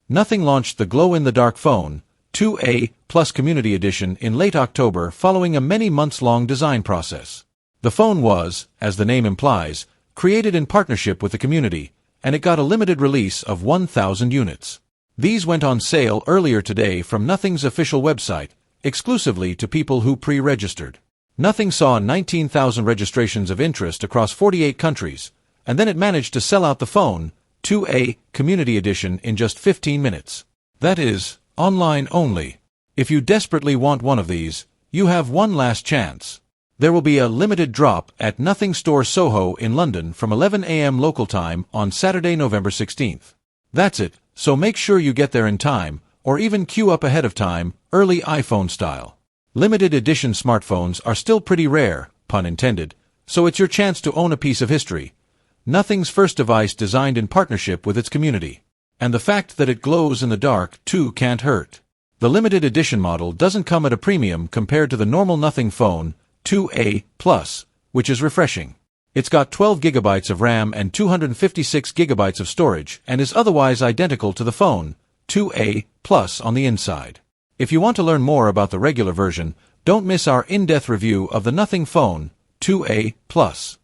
Nothing launched the glow-in-the-dark phone 2A Plus Community Edition in late October following a many months-long design process. The phone was, as the name implies, created in partnership with the community, and it got a limited release of 1,000 units. These went on sale earlier today from Nothing's official website, exclusively to people who pre-registered. Nothing saw 19,000 registrations of interest across 48 countries, and then it managed to sell out the phone 2A Community Edition in just 15 minutes. That is, online only. If you desperately want one of these, you have one last chance. There will be a limited drop at Nothing Store Soho in London from 11 a.m. local time on Saturday, November 16th. That's it, so make sure you get there in time, or even queue up ahead of time, early iPhone style. Limited edition smartphones are still pretty rare, pun intended, so it's your chance to own a piece of history. Nothing's first device designed in partnership with its community. And the fact that it glows in the dark, too, can't hurt. The limited edition model doesn't come at a premium compared to the normal Nothing phone 2A Plus, which is refreshing. It's got 12 gigabytes of RAM and 256 gigabytes of storage and is otherwise identical to the phone 2A Plus on the inside. If you want to learn more about the regular version, don't miss our in-depth review of the Nothing phone 2A Plus.